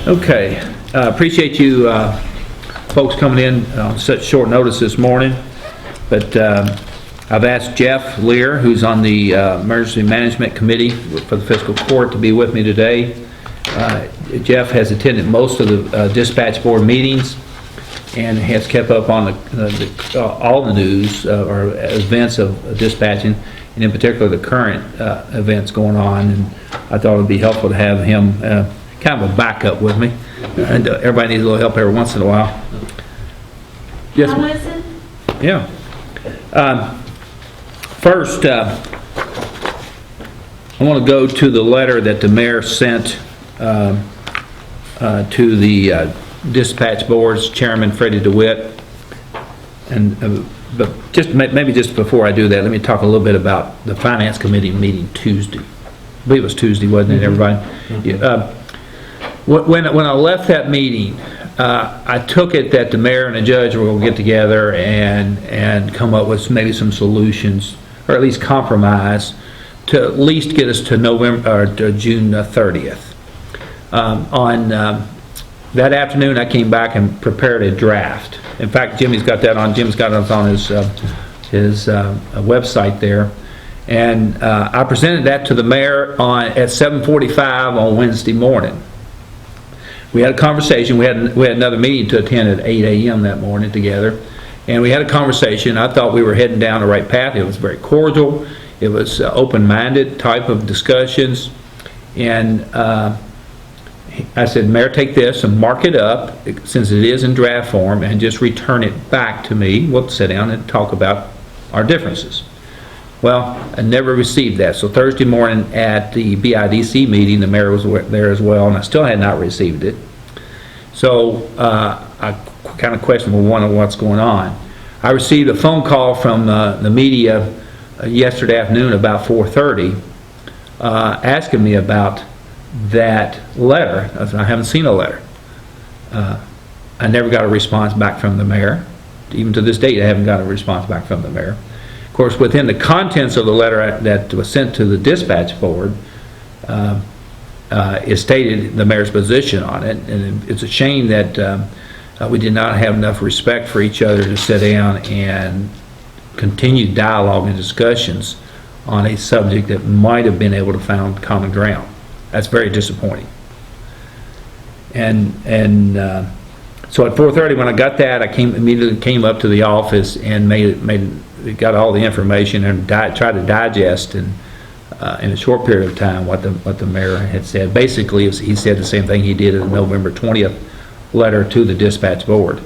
Okay, appreciate you folks coming in on such short notice this morning, but I've asked Jeff Lear, who's on the Emergency Management Committee for the Fiscal Court, to be with me today. Jeff has attended most of the dispatch board meetings and has kept up on all the news or events of dispatching, and in particular the current events going on. And I thought it would be helpful to have him kind of a backup with me. And everybody needs a little help every once in a while. Yes, I'll listen. yeah. First, I want to go to the letter that the mayor sent to the dispatch board's chairman, Freddie DeWitt. And but maybe just before I do that, let me talk a little bit about the finance committee meeting Tuesday. I believe it was Tuesday, wasn't it, everybody? Mm-hmm. When I left that meeting, I took it that the mayor and the judge were going to get together and come up with maybe some solutions, or at least compromise, to at least get us to November or to June 30th. On that afternoon, I came back and prepared a draft. In fact, Jimmy's got that on. Jim's got it on his website there, and I presented that to the mayor at 7:45 on Wednesday morning. We had a conversation. We had another meeting to attend at 8 a.m. that morning together, and we had a conversation. I thought we were heading down the right path. It was very cordial. It was open-minded type of discussions, and I said, Mayor, take this and mark it up, since it is in draft form, and just return it back to me. We'll sit down and talk about our differences. Well, I never received that. So Thursday morning at the BIDC meeting, the mayor was there as well, and I still had not received it. So I kind of questioned, well, what's going on. I received a phone call from the media yesterday afternoon about 4:30 asking me about that letter. I haven't seen a letter. I never got a response back from the mayor. Even to this date, I haven't got a response back from the mayor. Of course, within the contents of the letter that was sent to the dispatch board, it stated the mayor's position on it, and it's a shame that we did not have enough respect for each other to sit down and continue dialogue and discussions on a subject that might have been able to find common ground. That's very disappointing. And so at 4:30, when I got that, I immediately came up to the office and got all the information and tried to digest in a short period of time what the mayor had said. Basically, he said the same thing he did in the November 20th letter to the dispatch board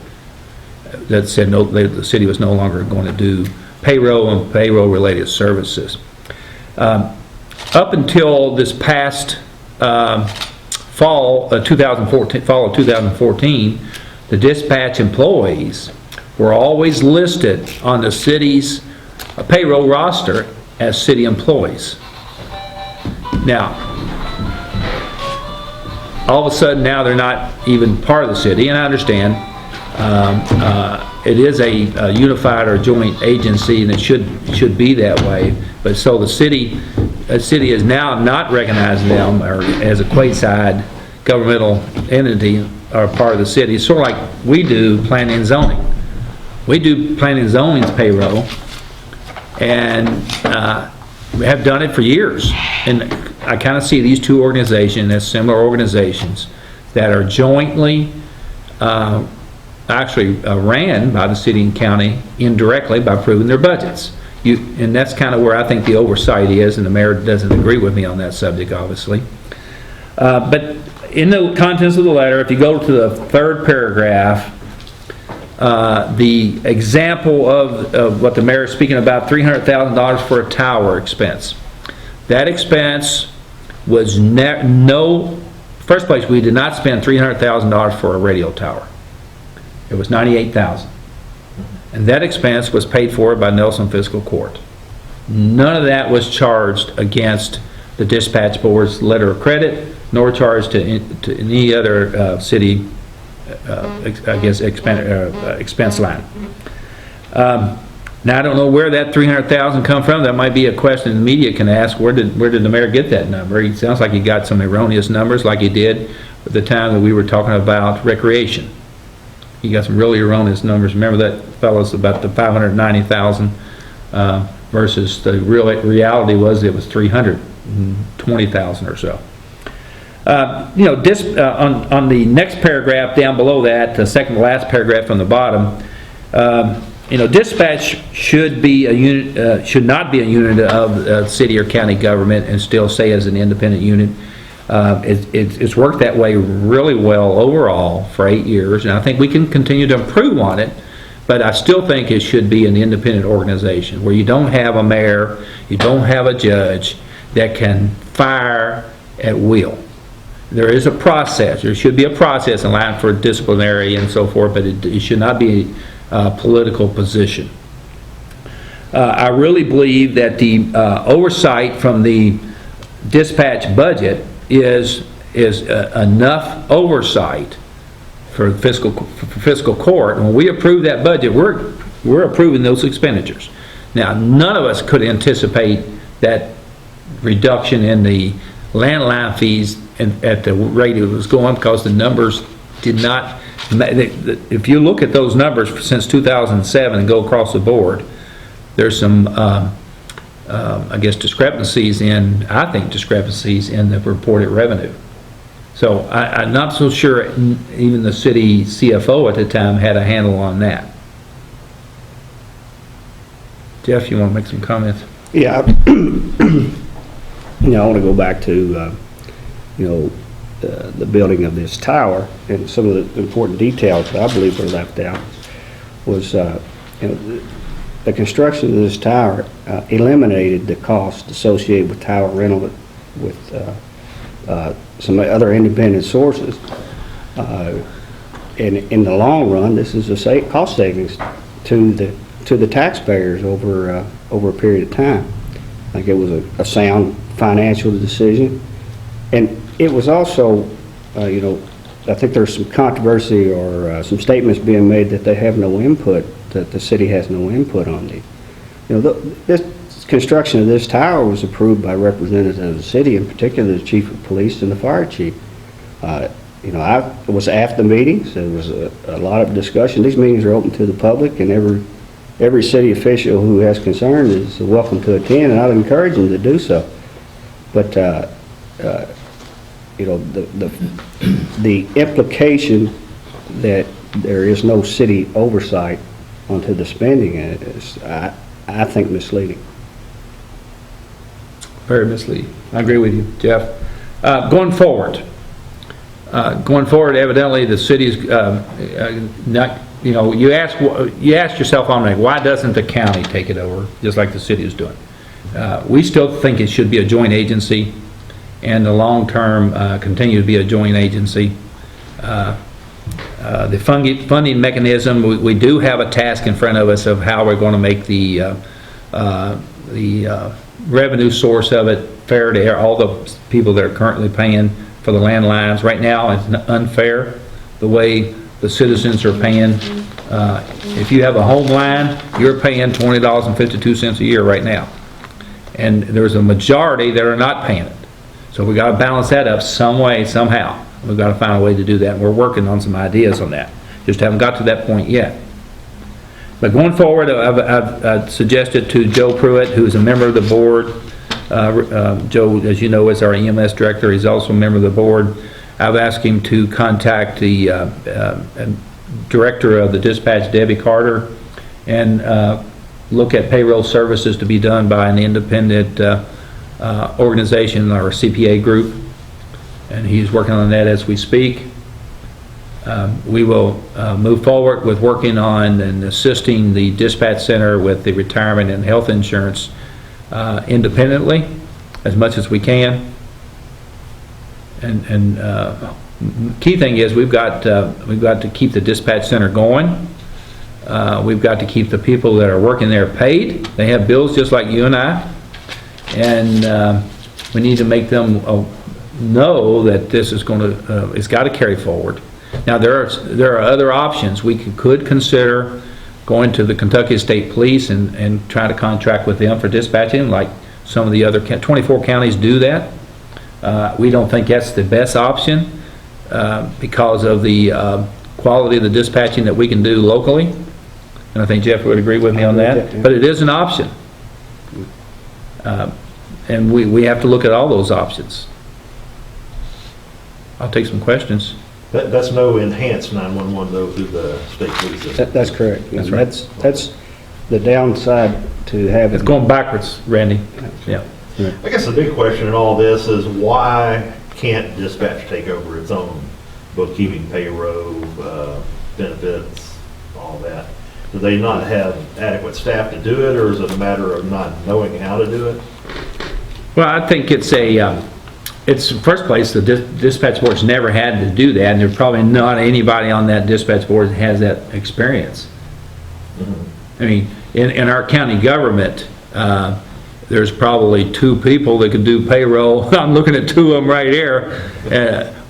that said the city was no longer going to do payroll and payroll-related services. Up until this past fall of 2014, the dispatch employees were always listed on the city's payroll roster as city employees. Now, all of a sudden now they're not even part of the city, and I understand it is a unified or joint agency, and it should be that way. But so the city is now not recognizing them or as a quasi governmental entity or part of the city. It's sort of like we do planning and zoning. We do planning and zoning's payroll, and we have done it for years. And I kind of see these two organizations as similar organizations that are jointly actually ran by the city and county indirectly by approving their budgets. And that's kind of where I think the oversight is, and the mayor doesn't agree with me on that subject, obviously. But in the contents of the letter, if you go to the third paragraph, the example of what the mayor is speaking about, $300,000 for a tower expense. That expense was first place, we did not spend $300,000 for a radio tower. It was $98,000. And that expense was paid for by Nelson Fiscal Court. None of that was charged against the dispatch board's letter of credit, nor charged to any other city, expense line. Now I don't know where that $300,000 come from. That might be a question the media can ask. Where did the mayor get that number? He sounds like he got some erroneous numbers, like he did at the time that we were talking about recreation. You got some really erroneous numbers. Remember that, fellas, about the 590,000 versus the reality was it was 320,000 or so. You know, on the next paragraph down below that, the second to last paragraph from the bottom, you know, dispatch should be a unit, should not be a unit of city or county government and still stay as an independent unit. It's worked that way really well overall for 8 years, and I think we can continue to improve on it, but I still think it should be an independent organization where you don't have a mayor, you don't have a judge that can fire at will. There is a process. There should be a process in line for disciplinary and so forth, but it should not be a political position. I really believe that the oversight from the dispatch budget is enough oversight for fiscal court. And when we approve that budget, we're approving those expenditures. Now, none of us could anticipate that reduction in the landline fees at the rate it was going, because the numbers did not. If you look at those numbers since 2007 and go across the board, there's some I guess discrepancies in the reported revenue. So I'm not so sure even the city CFO at the time had a handle on that. Jeff, you want to make some comments? Yeah, I want to go back to the building of this tower, and some of the important details that I believe were left out was the construction of this tower eliminated the cost associated with tower rental with some other independent sources. And in the long run, this is a cost savings to the taxpayers over a period of time. I think it was a sound financial decision, and it was also, I think there's some controversy or some statements being made that they have no input, that the city has no input on these. This construction of this tower was approved by representatives of the city, in particular the chief of police and the fire chief. I was at the meetings. There was a lot of discussion. These meetings are open to the public, and every city official who has concern is welcome to attend, and I'd encourage them to do so. But the implication that there is no city oversight onto the spending is, I think, misleading. Very misleading. I agree with you, Jeff. Going forward, evidently the city's not. You ask yourself, why doesn't the county take it over, just like the city is doing? We still think it should be a joint agency, and the long term continue to be a joint agency. The funding mechanism, we do have a task in front of us of how we're going to make the revenue source of it fair to all the people that are currently paying for the landlines. Right now, it's unfair the way the citizens are paying. If you have a home line, you're paying $20.52 a year right now, and there's a majority that are not paying it. So we got to balance that up some way, somehow. We've got to find a way to do that, and we're working on some ideas on that. Just haven't got to that point yet. But going forward, I've suggested to Joe Pruitt, who's a member of the board. Joe, as you know, is our EMS director. He's also a member of the board. I've asked him to contact the director of the dispatch, Debbie Carter, and look at payroll services to be done by an independent organization or CPA group, and he's working on that as we speak. We will move forward with working on and assisting the dispatch center with the retirement and health insurance independently as much as we can. And key thing is we've got to keep the dispatch center going. We've got to keep the people that are working there paid. They have bills just like you and I, and we need to make them know that this is going to it's got to carry forward. Now there are other options. We could consider going to the Kentucky State Police and try to contract with them for dispatching, like some of the other 24 counties do that. We don't think that's the best option. because of the quality of the dispatching that we can do locally. And I think Jeff would agree with me on that. But it is an option. And we have to look at all those options. I'll take some questions. That's no enhanced 911 though through the state police system. That's correct. That's right. That's the downside to having. It's going backwards, Randy. Yeah. I guess the big question in all this is why can't dispatch take over its own bookkeeping, payroll, benefits, all that? Do they not have adequate staff to do it, or is it a matter of not knowing how to do it? Well, I think it's first place, the dispatch board's never had to do that, and there's probably not anybody on that dispatch board that has that experience. I mean, in our county government, there's probably 2 people that could do payroll. I'm looking at 2 of them right here.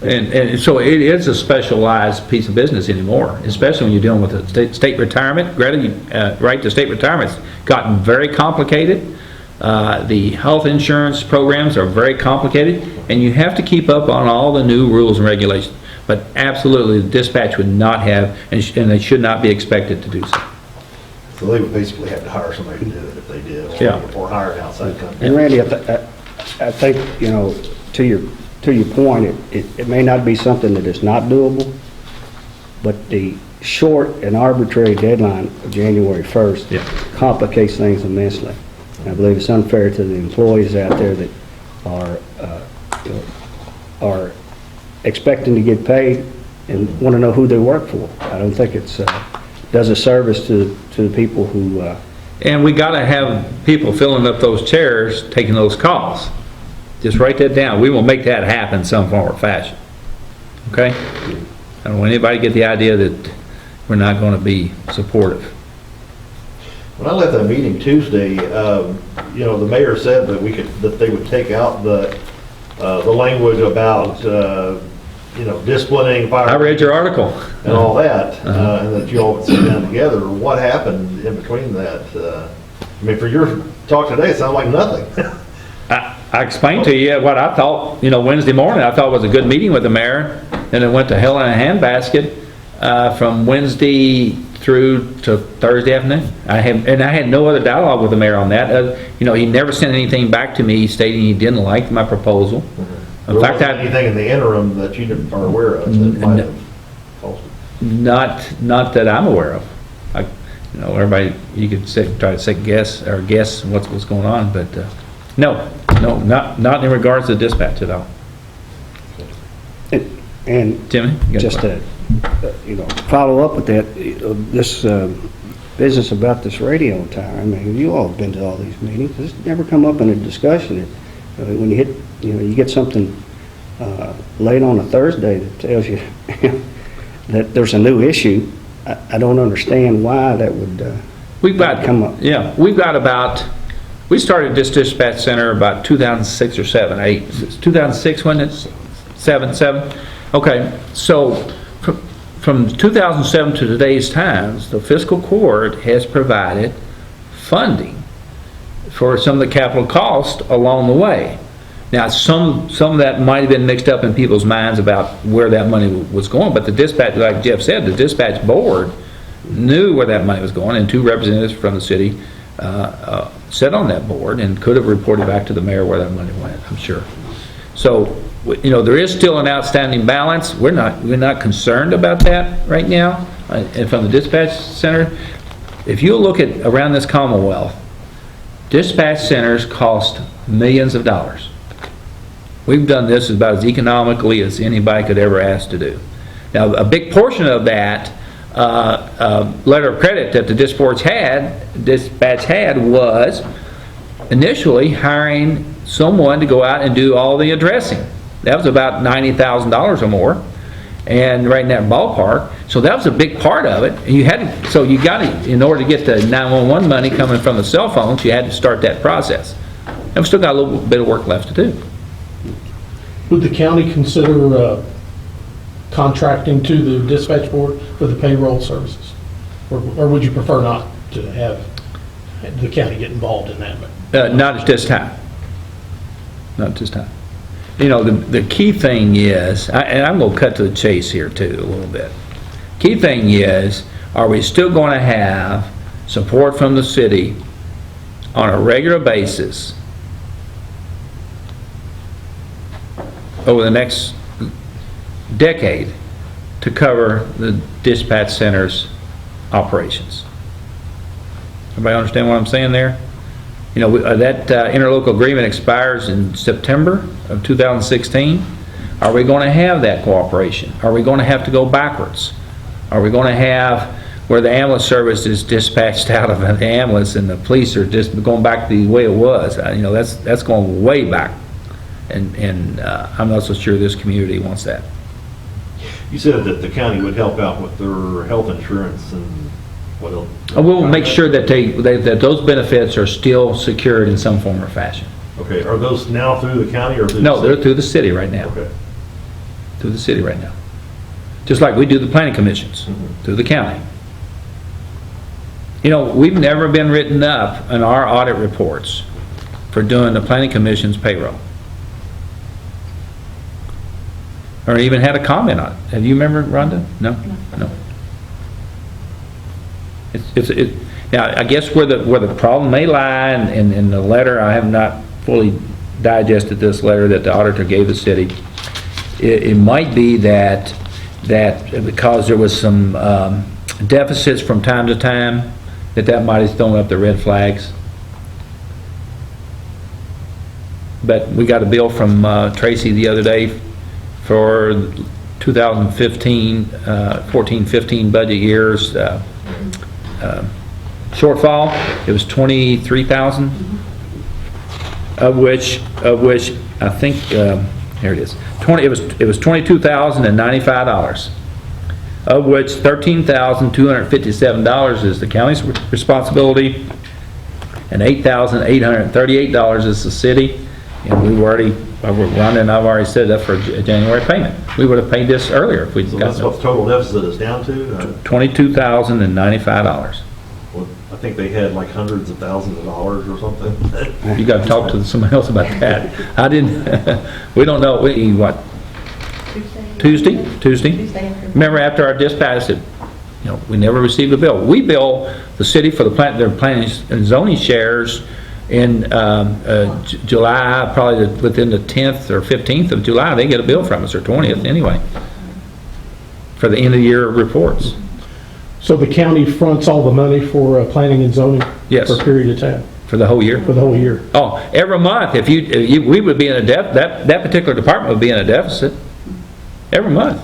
And so it is a specialized piece of business anymore, especially when you're dealing with the state retirement. Greta, right to state retirement's gotten very complicated. The health insurance programs are very complicated, and you have to keep up on all the new rules and regulations. But absolutely, the dispatch would not have, and they should not be expected to do so. So they would basically have to hire somebody to do it if they did, Yeah. or hire an outside company. And Randy, I think, you know, to your point, it may not be something that is not doable, but the short and arbitrary deadline of January 1st Yeah. complicates things immensely. And I believe it's unfair to the employees out there that are expecting to get paid and want to know who they work for. I don't think it's does a service to the people who. And we got to have people filling up those chairs, taking those calls. Just write that down. We will make that happen some form or fashion. Okay? I don't want anybody to get the idea that we're not going to be supportive. When I left that meeting Tuesday, you know, the mayor said that they would take out the language about, you know, disciplining fire. I read your article. And all that, and that you all would sit down together. What happened in between that? I mean, for your talk today, it sounded like nothing. I explained to you what I thought, you know, Wednesday morning, I thought was a good meeting with the mayor, and it went to hell in a handbasket from Wednesday through to Thursday afternoon. I had no other dialogue with the mayor on that. You know, he never sent anything back to me stating he didn't like my proposal. In There fact, wasn't anything in the interim that you are aware of that might have caused it? not that I'm aware of. You know, everybody, you could try to second guess or guess what's going on, but no, not in regards to dispatch at all. And Jimmy, you got a just question? to, you know, follow up with that, this business about this radio tower. I mean, you all have been to all these meetings. It's never come up in a discussion. When you hit, you know, you get something late on a Thursday that tells you that there's a new issue. I don't understand why that would We've got, come up. yeah, we've got about, we started this dispatch center about 2006 or 7, 8, 2006 when it's 7. Okay, so from 2007 to today's times, the fiscal court has provided funding for some of the capital costs along the way. Now, some of that might have been mixed up in people's minds about where that money was going, but the dispatch, like Jeff said, the dispatch board knew where that money was going, and 2 representatives from the city sat on that board and could have reported back to the mayor where that money went, I'm sure. So, you know, there is still an outstanding balance. We're not concerned about that right now. And from the dispatch center, if you look at around this Commonwealth, dispatch centers cost millions of dollars. We've done this about as economically as anybody could ever ask to do. Now, a big portion of that letter of credit that the dispatch had was initially hiring someone to go out and do all the addressing. That was about $90,000 or more, and right in that ballpark. So that was a big part of it. And you got to, in order to get the 911 money coming from the cell phones, you had to start that process. And we've still got a little bit of work left to do. Would the county consider contracting to the dispatch board for the payroll services? Or would you prefer not to have the county get involved in that? Not at this time. Not at this time. you know, the key thing is, and I'm gonna cut to the chase here too, a little bit. Key thing is, are we still gonna have support from the city on a regular basis over the next decade to cover the dispatch center's operations? Everybody understand what I'm saying there? You know, that interlocal agreement expires in September of 2016. Are we going to have that cooperation? Are we going to have to go backwards? Are we going to have where the ambulance service is dispatched out of an ambulance and the police are just going back to the way it was? You know, that's going way back. And I'm not so sure this community wants that. You said that the county would help out with their health insurance and what else? We'll make sure that that those benefits are still secured in some form or fashion. Okay, are those now through the county or through the No, city? they're through the city right now. Okay. Through the city right now. Just like we do the planning commissions, through the county. You know, we've never been written up in our audit reports for doing the planning commission's payroll. Or even had a comment on it. Have you remembered, Rhonda? No? No. Now, I guess where the problem may lie in the letter, I have not fully digested this letter that the auditor gave the city. It might be that because there was some deficits from time to time, that might have thrown up the red flags. But we got a bill from Tracy the other day for 2015, 14-15 budget years shortfall. It was $23,000, of which I think here it is. It was $22,095, of which $13,257 is the county's responsibility, and $8,838 is the city. And Rhonda and I've already set it up for a January payment. We would have paid this earlier if we'd So got that's what the total deficit is down to? $22,095. Well, I think they had like hundreds of thousands of dollars or something. You got to talk to someone else about that. I didn't, we don't know, what, Tuesday? Remember after our dispatch, I said, you know, we never received a bill. We bill the city for their planning and zoning shares in July, probably within the 10th or 15th of July. They get a bill from us, or 20th anyway, for the end of the year reports. So the county fronts all the money for planning and zoning? Yes. For a period of time? For the whole year? For the whole year? Oh, every month, if we would be in a that particular department would be in a deficit. Every month.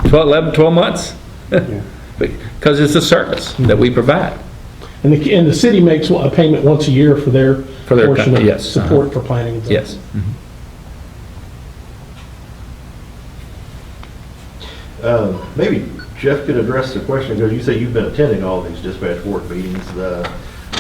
12 months. Because it's a service that we provide. And the city makes a payment once a year for their portion of yes, support for planning and zoning? Yes. Maybe Jeff could address the question, because you say you've been attending all these dispatch board meetings.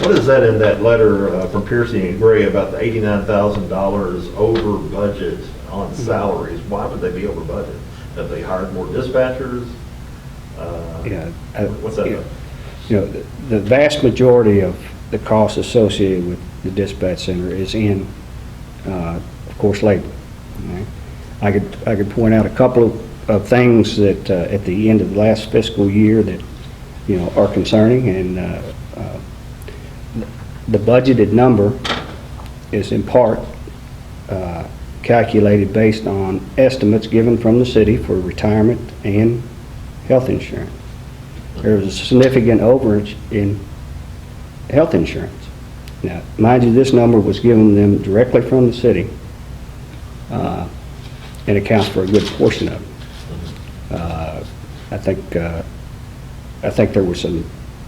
What is that in that letter from Piercy and Gray about the $89,000 over budget on salaries? Why would they be over budget? Have they hired more dispatchers? What's that about? You know, the vast majority of the costs associated with the dispatch center is in, of course, labor. Right? I could point out a couple of things that at the end of the last fiscal year that, you know, are concerning, and the budgeted number is in part calculated based on estimates given from the city for retirement and health insurance. There was a significant overage in health insurance. Now, mind you, this number was given them directly from the city, and accounts for a good portion of it. I think there was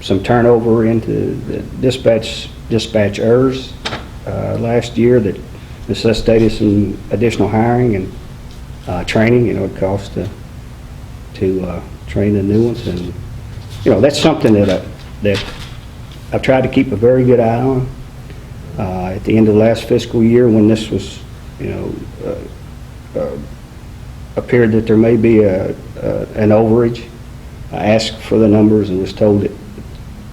some turnover into the dispatchers last year that necessitated some additional hiring and training. You know, it costs to train the new ones, and you know, that's something that I've tried to keep a very good eye on. At the end of last fiscal year, when this was, you know, appeared that there may be an overage, I asked for the numbers and was told that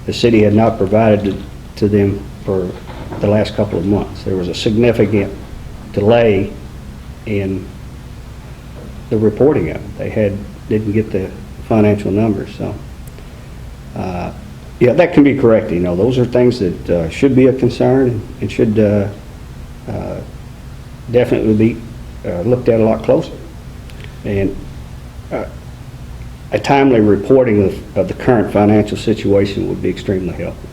the city had not provided to them for the last couple of months. There was a significant delay in the reporting of it. They didn't get the financial numbers, so. Yeah, that can be corrected, you know, those are things that should be a concern and should definitely be looked at a lot closer. And a timely reporting of the current financial situation would be extremely helpful.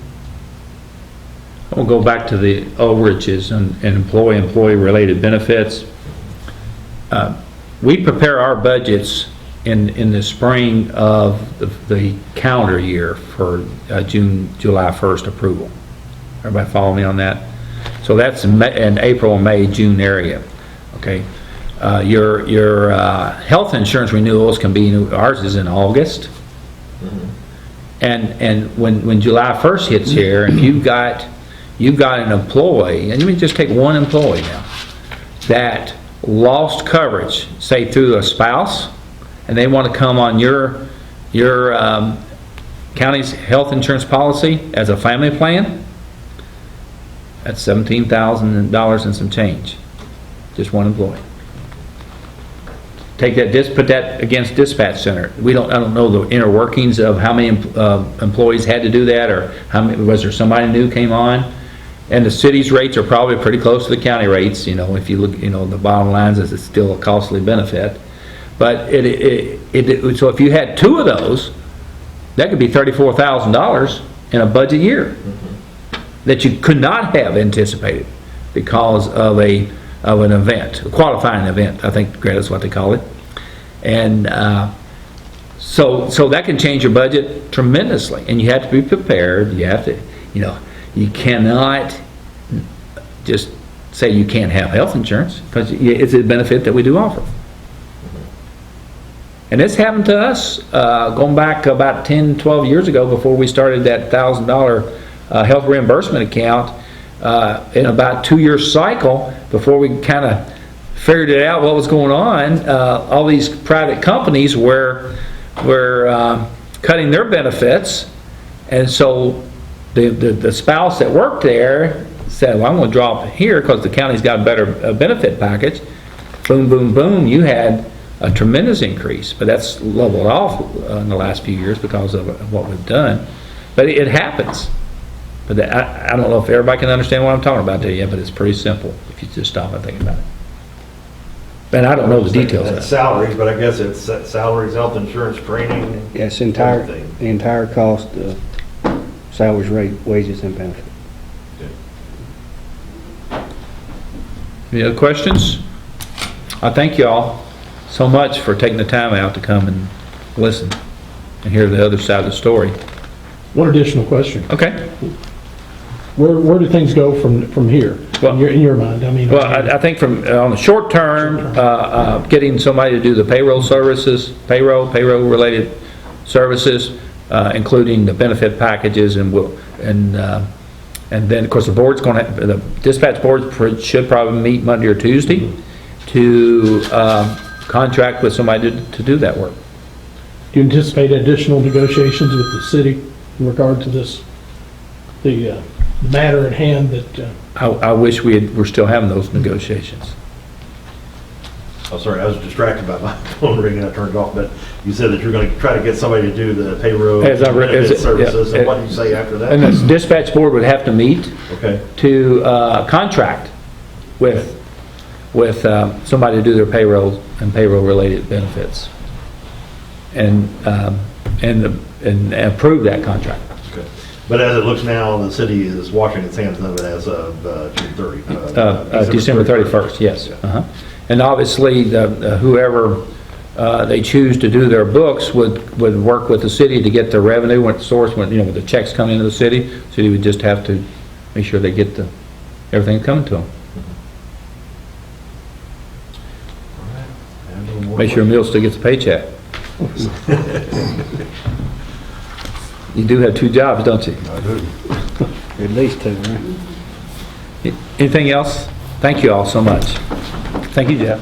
We'll go back to the overages and employee-related benefits. We prepare our budgets in the spring of the calendar year for July 1st approval. Everybody follow me on that? So that's in April, May, June area, okay? Your health insurance renewals can be, ours is in August. And when July 1st hits here, and you've got an employee, and let me just take one employee now, that lost coverage, say through a spouse, and they want to come on your county's health insurance policy as a family plan, that's $17,000 and some change. Just one employee. Take that, put that against dispatch center. I don't know the inner workings of how many employees had to do that, or how many, was there somebody new came on? And the city's rates are probably pretty close to the county rates. You know, if you look, you know, the bottom line is it's still a costly benefit. But so if you had two of those, that could be $34,000 in a budget year that you could not have anticipated because of an event, a qualifying event, I think, Greta, is what they call it. And so that can change your budget tremendously, and you have to be prepared. You have to, you know, you cannot just say you can't have health insurance, because it's a benefit that we do offer. And this happened to us going back about 10, 12 years ago, before we started that $1,000 health reimbursement account. In about 2-year cycle, before we kind of figured it out what was going on, all these private companies were cutting their benefits, and so the spouse that worked there said, well, I'm going to drop here because the county's got a better benefit package. Boom, boom, boom, you had a tremendous increase, but that's leveled off in the last few years because of what we've done. But it happens. But I don't know if everybody can understand what I'm talking about there yet, but it's pretty simple if you just stop and think about it. And I don't know the details of That's it. salaries, but I guess it's salaries, health insurance, training. Yes, the everything. entire cost of salaries, wages, and benefits. Any other questions? I thank you all so much for taking the time out to come and listen and hear the other side of the story. One additional question. Okay. Where do things go from here, Well- in your mind? I mean, Well, I think from, on the short term, getting somebody to do the payroll services, payroll-related services, including the benefit packages, and then, of course, the dispatch board should probably meet Monday or Tuesday to contract with somebody to do that work. do you anticipate additional negotiations with the city in regard to this, the matter at hand that, I wish we're still having those negotiations. Oh, sorry, I was distracted by my phone ringing, I turned it off, but you said that you're going to try to get somebody to do the payroll benefit services, and what did you say after that? And the dispatch board would have to meet Okay, to contract with somebody to do their payroll and payroll-related benefits, and approve that contract. okay. But as it looks now, the city is washing its hands of it as of June 30. December 31st, yes. Uh-huh. And obviously, whoever they choose to do their books would work with the city to get the revenue, when the source, when the checks come into the city would just have to make sure they get everything coming to them. Make sure Emil still gets a paycheck. You do have 2 jobs, don't you? I do. At least 2, right? Anything else? Thank you all so much. Thank you, Jeff.